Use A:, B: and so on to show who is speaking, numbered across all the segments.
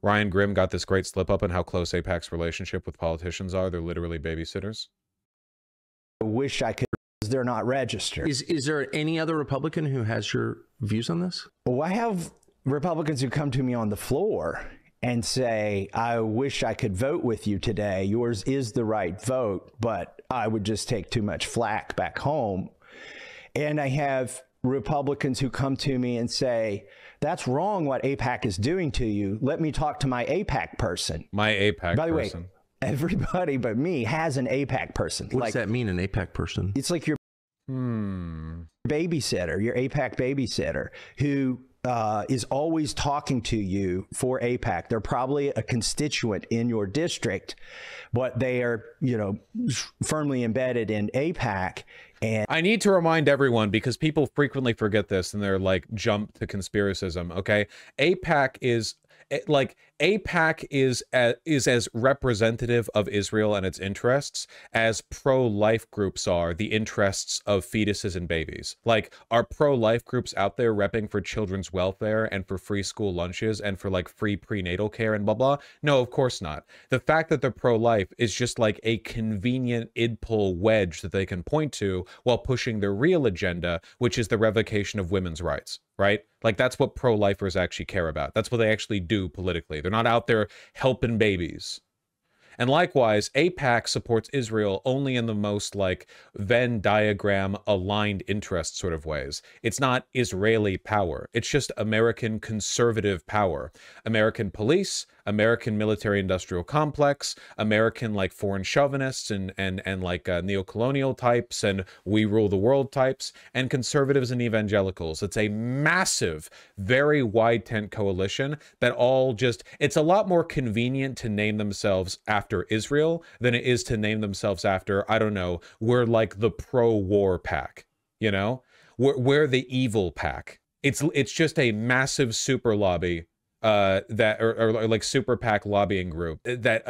A: Ryan Grimm got this great slip up on how close AIPAC's relationship with politicians are. They're literally babysitters.
B: I wish I could. They're not registered.
C: Is there any other Republican who has your views on this?
B: Well, I have Republicans who come to me on the floor and say, I wish I could vote with you today. Yours is the right vote, but I would just take too much flack back home. And I have Republicans who come to me and say, that's wrong what AIPAC is doing to you. Let me talk to my AIPAC person.
A: My AIPAC person.
B: By the way, everybody but me has an AIPAC person.
C: What does that mean, an AIPAC person?
B: It's like your babysitter, your AIPAC babysitter, who is always talking to you for AIPAC. They're probably a constituent in your district, but they are, you know, firmly embedded in AIPAC. And
A: I need to remind everyone, because people frequently forget this and they're like, jump to conspiracism. Okay. AIPAC is like, AIPAC is as representative of Israel and its interests as pro-life groups are the interests of fetuses and babies. Like, are pro-life groups out there repping for children's welfare and for free school lunches and for like free prenatal care and blah blah? No, of course not. The fact that they're pro-life is just like a convenient id-pull wedge that they can point to while pushing their real agenda, which is the revocation of women's rights, right? Like, that's what pro-lifers actually care about. That's what they actually do politically. They're not out there helping babies. And likewise, AIPAC supports Israel only in the most like Venn diagram aligned interest sort of ways. It's not Israeli power. It's just American conservative power. American police, American military industrial complex, American like foreign chauvinists and like neo-colonial types and we rule the world types, and conservatives and evangelicals. It's a massive, very wide tent coalition that all just, it's a lot more convenient to name themselves after Israel than it is to name themselves after, I don't know, we're like the pro-war pack, you know? We're the evil pack. It's just a massive super lobby that or like super PAC lobbying group that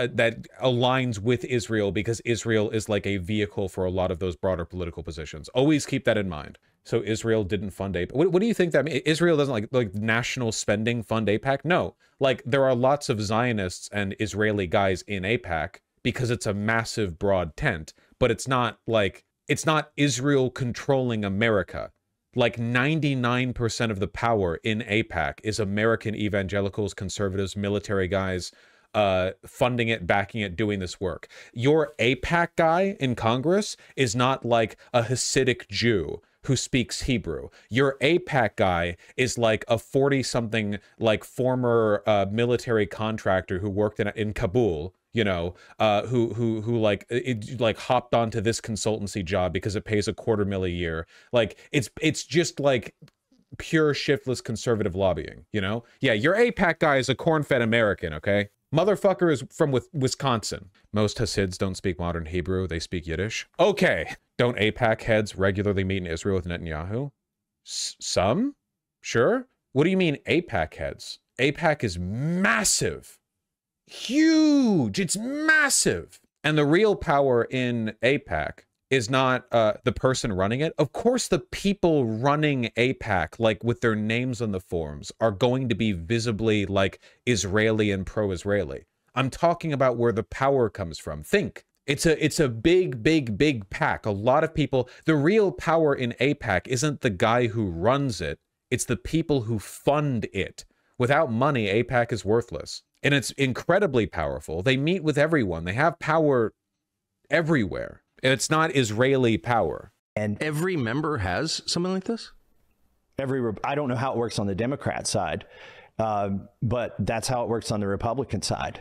A: aligns with Israel because Israel is like a vehicle for a lot of those broader political positions. Always keep that in mind. So Israel didn't fund AIPAC. What do you think that means? Israel doesn't like national spending fund AIPAC? No, like there are lots of Zionists and Israeli guys in AIPAC because it's a massive broad tent, but it's not like, it's not Israel controlling America. Like 99% of the power in AIPAC is American evangelicals, conservatives, military guys, funding it, backing it, doing this work. Your AIPAC guy in Congress is not like a Hasidic Jew who speaks Hebrew. Your AIPAC guy is like a 40-something like former military contractor who worked in Kabul, you know, who like hopped onto this consultancy job because it pays $250,000 a year. Like it's just like pure shiftless conservative lobbying, you know? Yeah, your AIPAC guy is a corn-fed American, okay? Motherfucker is from Wisconsin. Most Hasids don't speak modern Hebrew, they speak Yiddish. Okay, don't AIPAC heads regularly meet in Israel with Netanyahu? Some? Sure. What do you mean AIPAC heads? AIPAC is massive. Huge. It's massive. And the real power in AIPAC is not the person running it. Of course, the people running AIPAC, like with their names on the forms, are going to be visibly like Israeli and pro-Israeli. I'm talking about where the power comes from. Think. It's a big pack. A lot of people, the real power in AIPAC isn't the guy who runs it. It's the people who fund it. Without money, AIPAC is worthless. And it's incredibly powerful. They meet with everyone. They have power everywhere. And it's not Israeli power.
C: And every member has something like this?
B: I don't know how it works on the Democrat side, but that's how it works on the Republican side.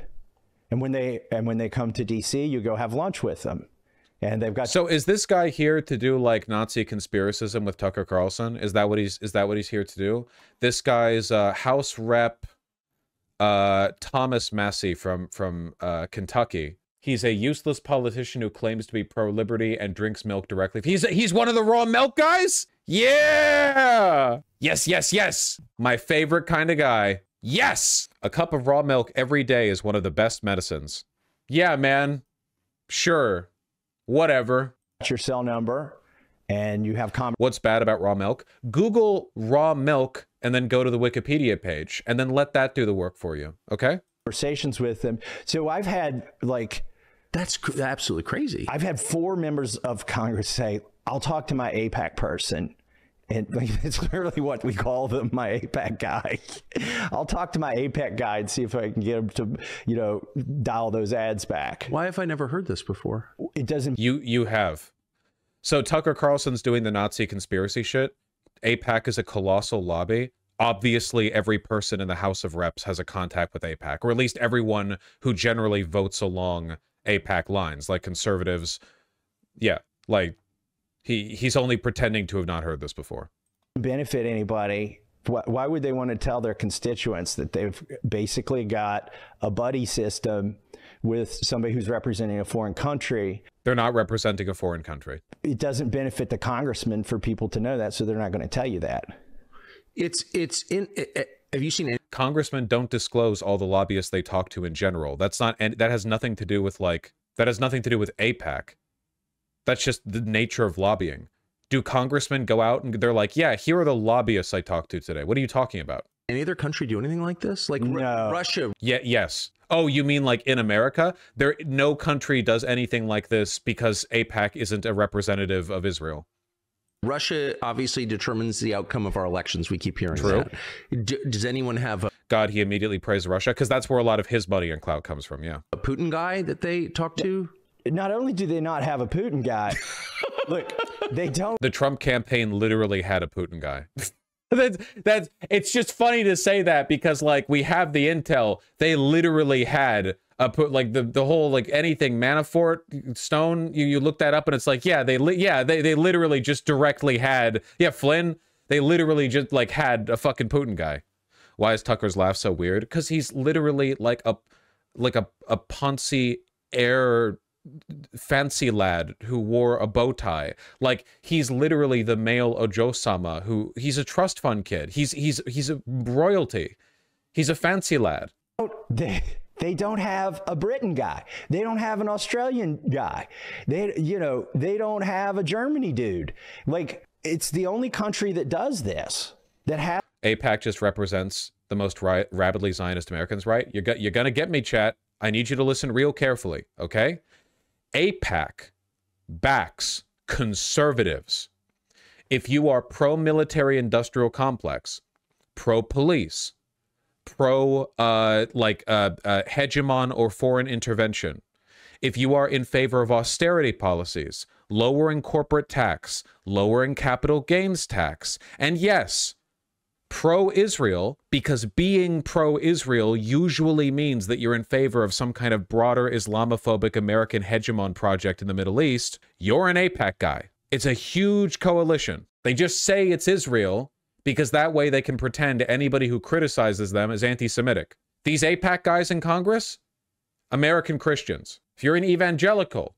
B: And when they come to DC, you go have lunch with them. And they've got.
A: So is this guy here to do like Nazi conspiracism with Tucker Carlson? Is that what he's here to do? This guy's House Rep Thomas Massey from Kentucky. He's a useless politician who claims to be pro-liberty and drinks milk directly. He's one of the raw milk guys? Yeah! Yes. My favorite kind of guy. Yes! A cup of raw milk every day is one of the best medicines. Yeah, man. Sure. Whatever.
B: Your cell number and you have
A: What's bad about raw milk? Google raw milk and then go to the Wikipedia page and then let that do the work for you. Okay?
B: conversations with them. So I've had like,
C: That's absolutely crazy.
B: I've had 4 members of Congress say, I'll talk to my AIPAC person. And like, it's literally what we call them, my AIPAC guy. I'll talk to my AIPAC guy and see if I can get him to, you know, dial those ads back.
C: Why have I never heard this before?
B: It doesn't.
A: You have. So Tucker Carlson's doing the Nazi conspiracy shit. AIPAC is a colossal lobby. Obviously, every person in the House of Reps has a contact with AIPAC, or at least everyone who generally votes along AIPAC lines, like conservatives. Yeah, like he's only pretending to have not heard this before.
B: Benefit anybody. Why would they want to tell their constituents that they've basically got a buddy system with somebody who's representing a foreign country?
A: They're not representing a foreign country.
B: It doesn't benefit the congressman for people to know that, so they're not going to tell you that.
C: Have you seen any?
A: Congressmen don't disclose all the lobbyists they talk to in general. That's not, and that has nothing to do with that has nothing to do with AIPAC. That's just the nature of lobbying. Do congressmen go out and they're like, yeah, here are the lobbyists I talked to today? What are you talking about?
C: Any other country do anything like this? Like
B: no.
C: Russia?
A: Yeah, yes. Oh, you mean like in America? No country does anything like this because AIPAC isn't a representative of Israel.
C: Russia obviously determines the outcome of our elections. We keep hearing
A: True.
C: that. Does anyone have a
A: God, he immediately praised Russia because that's where a lot of his money and clout comes from, yeah.
C: Putin guy that they talk to?
B: Not only do they not have a Putin guy, look, they don't.
A: The Trump campaign literally had a Putin guy. That's it's just funny to say that because like we have the intel. They literally had a like the whole like anything Manafort Stone. You look that up and it's like they literally just directly had Flynn. They literally just like had a fucking Putin guy. Why is Tucker's laugh so weird? Because he's literally like a Ponzi heir fancy lad who wore a bow tie. Like he's literally the male Ojo-sama who he's a trust fund kid. He's a royalty. He's a fancy lad.
B: They don't have a Britain guy. They don't have an Australian guy. They don't have a Germany dude. Like it's the only country that does this. That has
A: AIPAC just represents the most rabidly Zionist Americans, right? You're gonna get me, chat. I need you to listen real carefully, okay? AIPAC backs conservatives. If you are pro-military industrial complex, pro-police, hegemon or foreign intervention, if you are in favor of austerity policies, lowering corporate tax, lowering capital gains tax, and yes, pro-Israel, because being pro-Israel usually means that you're in favor of some kind of broader Islamophobic American hegemon project in the Middle East, you're an AIPAC guy. It's a huge coalition. They just say it's Israel because that way they can pretend anybody who criticizes them is anti-Semitic. These AIPAC guys in Congress, American Christians. If you're an evangelical,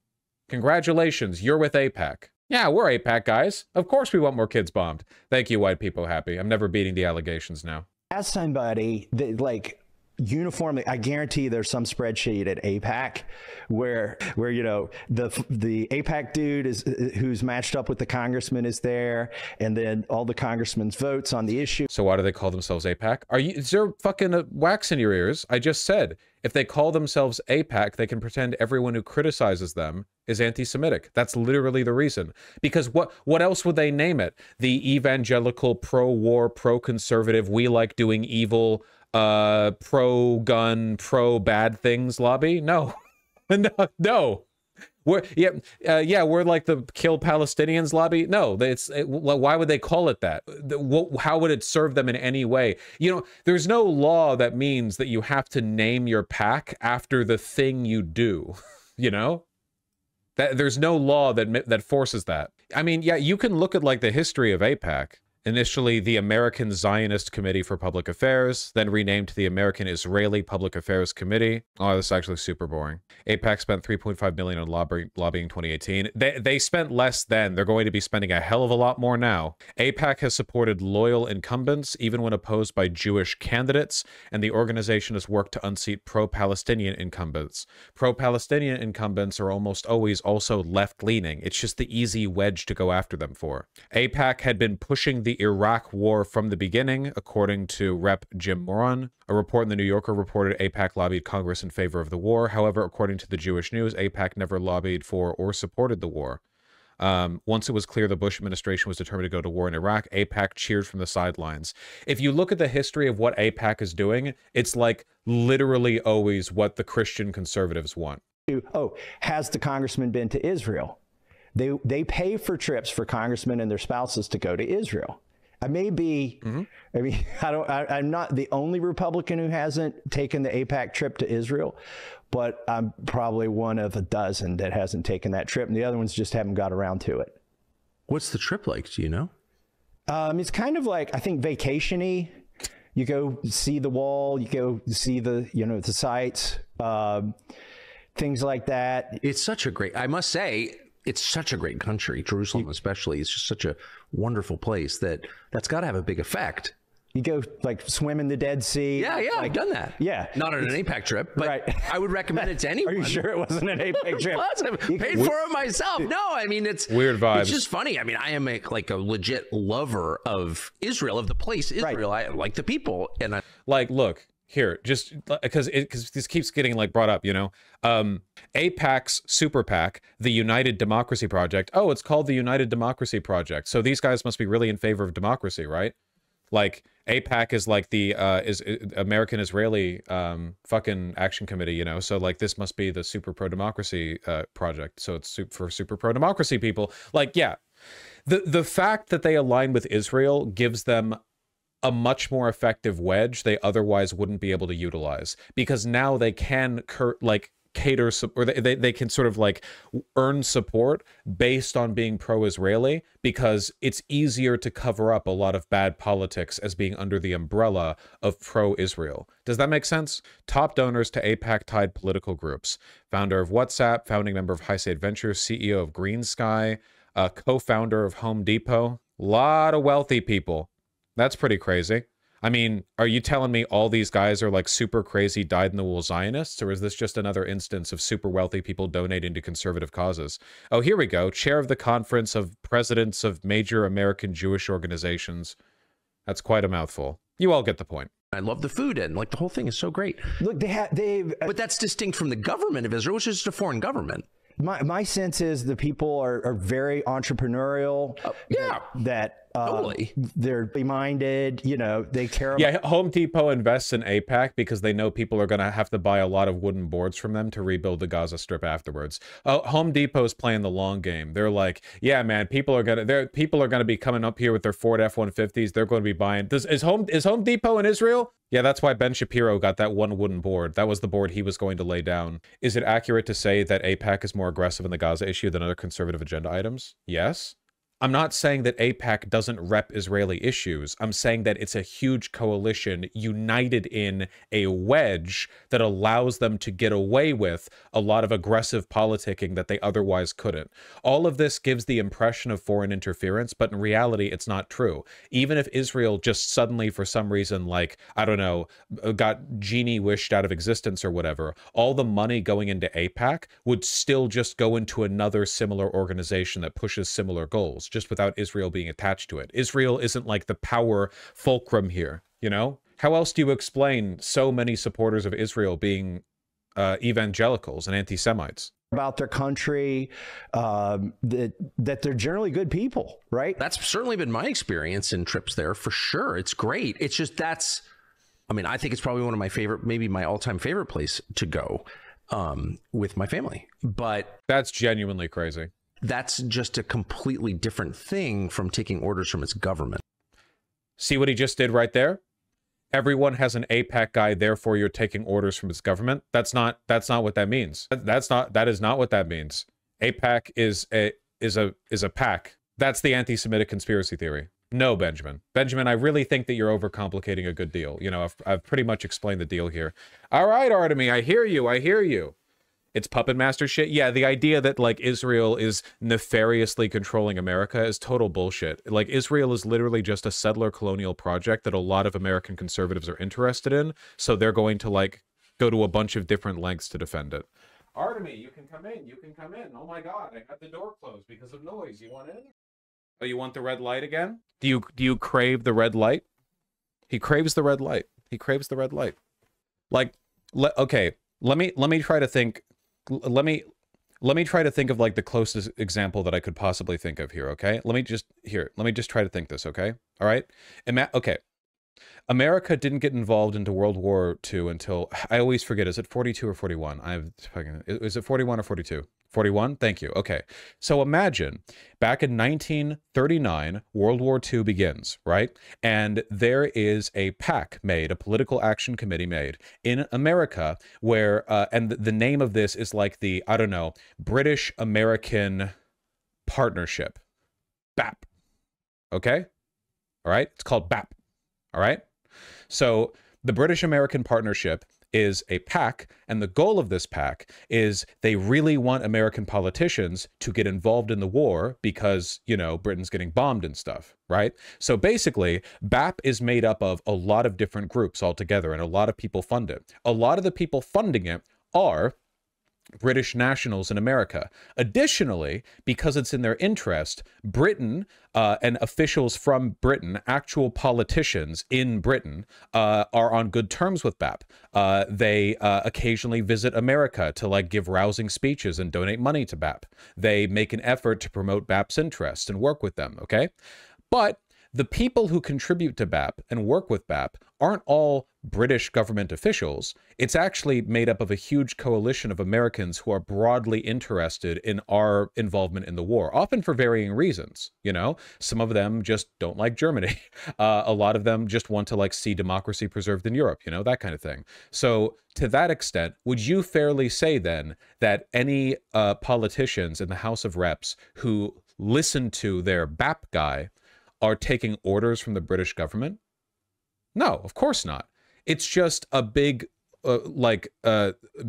A: congratulations, you're with AIPAC. Yeah, we're AIPAC guys. Of course we want more kids bombed. Thank you, white people happy. I'm never beating the allegations now.
B: As somebody that like uniformly, I guarantee there's some spreadsheet at AIPAC where the AIPAC dude is who's matched up with the congressman is there, and then all the congressman's votes on the issue.
A: So why do they call themselves AIPAC? Is there fucking wax in your ears? I just said if they call themselves AIPAC, they can pretend everyone who criticizes them is anti-Semitic. That's literally the reason. Because what else would they name it? The evangelical, pro-war, pro-conservative, we like doing evil, pro-gun, pro-bad things lobby? No. No. We're like the kill Palestinians lobby. No, why would they call it that? How would it serve them in any way? There's no law that means that you have to name your pack after the thing you do. There's no law that forces that. I mean, yeah, you can look at like the history of AIPAC. Initially, the American Zionist Committee for Public Affairs, then renamed to the American Israeli Public Affairs Committee. Oh, this is actually super boring. AIPAC spent $3.5 million on lobbying 2018. They spent less then. They're going to be spending a hell of a lot more now. AIPAC has supported loyal incumbents, even when opposed by Jewish candidates, and the organization has worked to unseat pro-Palestinian incumbents. Pro-Palestinian incumbents are almost always also left-leaning. It's just the easy wedge to go after them for. AIPAC had been pushing the the Iraq war from the beginning, according to Rep. Jim Moran. A report in the New Yorker reported AIPAC lobbied Congress in favor of the war. However, according to the Jewish News, AIPAC never lobbied for or supported the war. Once it was clear the Bush administration was determined to go to war in Iraq, AIPAC cheered from the sidelines. If you look at the history of what AIPAC is doing, it's like literally always what the Christian conservatives want.
B: Oh, has the congressman been to Israel? They pay for trips for congressmen and their spouses to go to Israel. I may be, I mean, I'm not the only Republican who hasn't taken the AIPAC trip to Israel, but I'm probably one of a dozen that hasn't taken that trip, and the other ones just haven't got around to it.
C: What's the trip like? Do you know?
B: It's kind of like, I think, vacation-y. You go see the wall, you go see the, the sites, things like that.
C: It's such a great, I must say, it's such a great country, Jerusalem especially. It's just such a wonderful place that's got to have a big effect.
B: You go like swim in the Dead Sea.
C: Yeah,
B: like,
C: I've done that.
B: Yeah.
C: Not on an AIPAC trip, but
B: right.
C: I would recommend it to anyone.
B: Are you sure it wasn't an AIPAC trip?
C: I paid for it myself. No, I mean, it's
A: weird vibes.
C: It's just funny. I mean, I am a legit lover of Israel, of the place Israel. Right. I like the people. And I
A: like, look, here, just because this keeps getting like brought up, AIPAC's super PAC, the United Democracy Project. Oh, it's called the United Democracy Project. So these guys must be really in favor of democracy, right? Like AIPAC is like the is American Israeli fucking action committee, so like this must be the super pro democracy project. So it's for super pro democracy people. Like, yeah, the fact that they align with Israel gives them a much more effective wedge they otherwise wouldn't be able to utilize, because now they can cater, or they can sort of like earn support based on being pro-Israeli, because it's easier to cover up a lot of bad politics as being under the umbrella of pro-Israel. Does that make sense? Top donors to AIPAC-tied political groups. Founder of WhatsApp, founding member of High State Ventures, CEO of Green Sky, co-founder of Home Depot. Lot of wealthy people. That's pretty crazy. I mean, are you telling me all these guys are like super crazy dyed-in-the-wool Zionists, or is this just another instance of super wealthy people donating to conservative causes? Oh, here we go. Chair of the Conference of Presidents of Major American Jewish Organizations. That's quite a mouthful. You all get the point.
C: I love the food, and like the whole thing is so great.
B: Look,
C: but that's distinct from the government of Israel, which is just a foreign government.
B: My sense is the people are very entrepreneurial.
C: Yeah.
B: Totally. They're minded, they care about...
A: Yeah, Home Depot invests in AIPAC because they know people are going to have to buy a lot of wooden boards from them to rebuild the Gaza Strip afterwards. Home Depot's playing the long game. They're like, yeah, man, people are going to be coming up here with their Ford F-150s. They're going to be buying... Is Home Depot in Israel? Yeah, that's why Ben Shapiro got that one wooden board. That was the board he was going to lay down. Is it accurate to say that AIPAC is more aggressive in the Gaza issue than other conservative agenda items? Yes. I'm not saying that AIPAC doesn't rep Israeli issues. I'm saying that it's a huge coalition united in a wedge that allows them to get away with a lot of aggressive politicking that they otherwise couldn't. All of this gives the impression of foreign interference, but in reality, it's not true. Even if Israel just suddenly, for some reason, like, I don't know, got genie wished out of existence or whatever, all the money going into AIPAC would still just go into another similar organization that pushes similar goals, just without Israel being attached to it. Israel isn't like the power fulcrum here, How else do you explain so many supporters of Israel being evangelicals and anti-Semites?
B: About their country, that they're generally good people, right?
C: That's certainly been my experience in trips there, for sure. It's great. It's just I think it's probably one of my favorite, maybe my all-time favorite place to go with my family. But
A: that's genuinely crazy.
C: That's just a completely different thing from taking orders from its government.
A: See what he just did right there? Everyone has an AIPAC guy, therefore you're taking orders from its government. That's not what that means. That is not what that means. AIPAC is a pack. That's the anti-Semitic conspiracy theory. No, Benjamin. Benjamin, I really think that you're overcomplicating a good deal. I've pretty much explained the deal here. All right, Artemy, I hear you. It's puppet master shit. Yeah, the idea that like Israel is nefariously controlling America is total bullshit. Like Israel is literally just a settler colonial project that a lot of American conservatives are interested in. So they're going to like go to a bunch of different lengths to defend it. Artemy, you can come in. Oh my God, I got the door closed because of noise. You want in? Oh, you want the red light again? Do you crave the red light? He craves the red light. He craves the red light. Like, okay, let me try to think. Let me try to think of like the closest example that I could possibly think of here. Okay, let me just try to think this. Okay, all right. Okay, America didn't get involved into World War II until, I always forget, is it 42 or 41? Is it 41 or 42? 41? Thank you. Okay. So imagine back in 1939, World War II begins, right? And there is a PAC made, a political action committee made in America where, and the name of this is like the, I don't know, British American Partnership. BAP. Okay? All right? It's called BAP. All right? So the British American Partnership is a PAC, and the goal of this PAC is they really want American politicians to get involved in the war because, you know, Britain's getting bombed and stuff, right? So basically, BAP is made up of a lot of different groups altogether, and a lot of people fund it. A lot of the people funding it are British nationals in America. Additionally, because it's in their interest, Britain and officials from Britain, actual politicians in Britain, are on good terms with BAP. They occasionally visit America to like give rousing speeches and donate money to BAP. They make an effort to promote BAP's interests and work with them, okay? But the people who contribute to BAP and work with BAP aren't all British government officials. It's actually made up of a huge coalition of Americans who are broadly interested in our involvement in the war, often for varying reasons. You know, some of them just don't like Germany. A lot of them just want to like see democracy preserved in Europe, you know, that kind of thing. So to that extent, would you fairly say then that any politicians in the House of Reps who listen to their BAP guy are taking orders from the British government? No, of course not. It's just a big,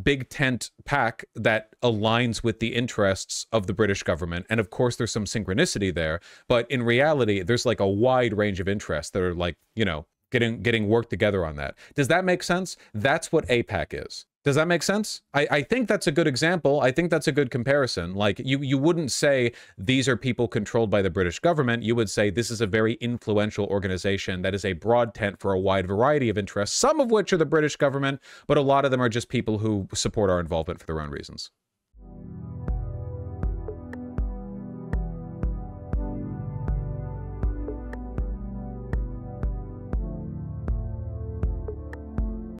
A: big tent PAC that aligns with the interests of the British government. And of course, there's some synchronicity there. But in reality, there's like a wide range of interests that are like, you know, getting worked together on that. Does that make sense? That's what APAC is. Does that make sense? I think that's a good example. I think that's a good comparison. Like you wouldn't say these are people controlled by the British government. You would say this is a very influential organization that is a broad tent for a wide variety of interests, some of which are the British government, but a lot of them are just people who support our involvement for their own reasons.